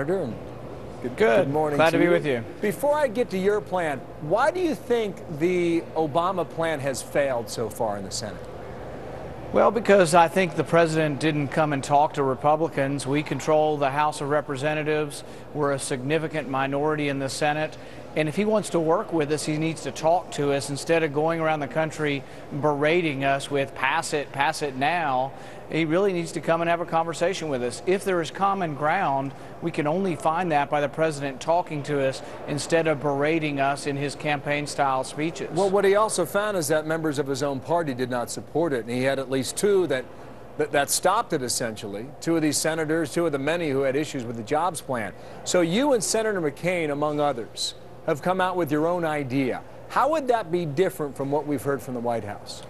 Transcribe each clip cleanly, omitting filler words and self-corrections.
Senator. And Good morning. Glad to be with you. Before I get to your plan, why do you think the Obama plan has failed so far in the Senate? Well, because I think the president didn't come and talk to Republicans. We control the House of Representatives. We're a significant minority in the Senate. And if he wants to work with us, he needs to talk to us instead of going around the country berating us with pass it now. He really needs to come and have a conversation with us. If there is common ground, we can only find that by the president talking to us instead of berating us in his campaign style speeches. Well, what he also found is that members of his own party did not support it. And he had at least two that stopped it, essentially. Two of these senators, two of the many who had issues with the jobs plan. So you and Senator McCain, among others, have come out with your own idea. How would that be different from what we've heard from the White House?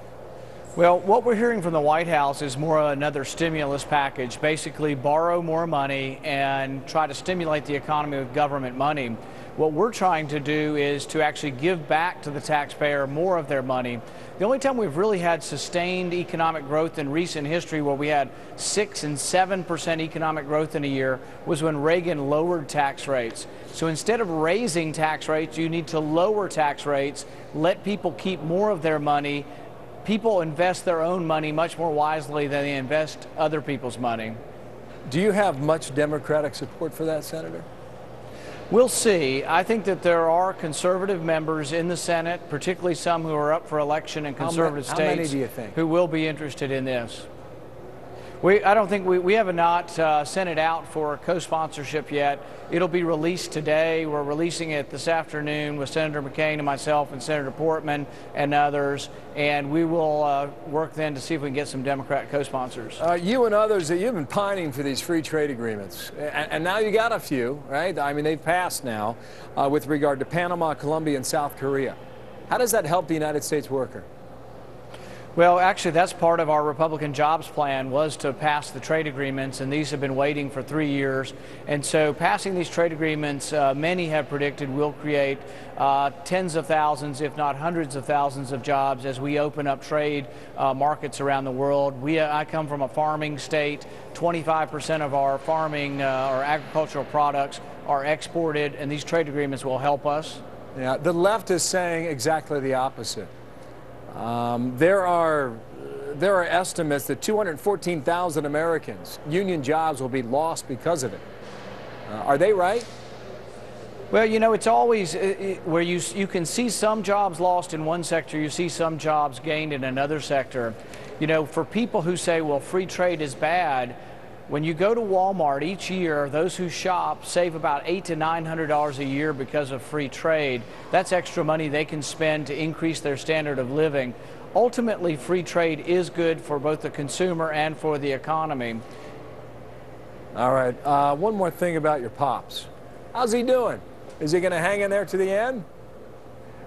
Well, what we're hearing from the White House is more another stimulus package, basically borrow more money and try to stimulate the economy with government money. What we're trying to do is to actually give back to the taxpayer more of their money. The only time we've really had sustained economic growth in recent history, where we had 6 and 7% economic growth in a year, was when Reagan lowered tax rates. So instead of raising tax rates, you need to lower tax rates, let people keep more of their money. People invest their own money much more wisely than they invest other people's money. Do you have much Democratic support for that, Senator? We'll see. I think that there are conservative members in the Senate, particularly some who are up for election in conservative states, how many do you think? Who will be interested in this. I don't think we have not sent it out for co-sponsorship yet. It'll be released today. We're releasing it this afternoon with Senator McCain and myself and Senator Portman and others, and we will work then to see if we can get some Democrat co-sponsors. You and others, you've been pining for these free trade agreements, and now you got a few, right? I mean, they've passed now with regard to Panama, Colombia, and South Korea. How does that help the United States worker? Well, actually, that's part of our Republican jobs plan, was to pass the trade agreements, and these have been waiting for 3 years. And so passing these trade agreements, many have predicted, will create tens of thousands, if not hundreds of thousands of jobs as we open up trade markets around the world. I come from a farming state. 25% of our farming or agricultural products are exported, and these trade agreements will help us. Yeah, the left is saying exactly the opposite. There are estimates that 214,000 Americans, union jobs, will be lost because of it. Are they right? Well, you know, it's always where you can see some jobs lost in one sector, you see some jobs gained in another sector. You know, for people who say, well, free trade is bad, when you go to Walmart each year, those who shop save about $800 to $900 a year because of free trade. That's extra money they can spend to increase their standard of living. Ultimately, free trade is good for both the consumer and for the economy. All right. One more thing about your pops. How's he doing? Is he going to hang in there to the end?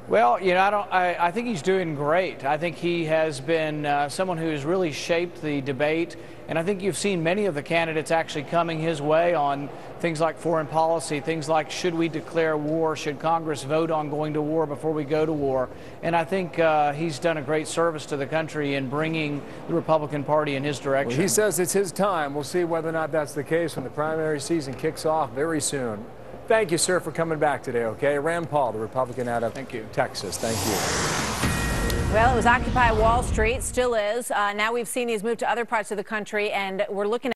Well, you know, I think he's doing great. I think he has been someone who has really shaped the debate, and I think you've seen many of the candidates actually coming his way on things like foreign policy, things like should we declare war, should Congress vote on going to war before we go to war. And I think he's done a great service to the country in bringing the Republican Party in his direction. Well, he says it's his time. We'll see whether or not that's the case when the primary season kicks off very soon. Thank you, sir, for coming back today, okay? Rand Paul, the Republican out of Texas. Thank you. Well, it was Occupy Wall Street, still is. Now we've seen he's moved to other parts of the country, and we're looking at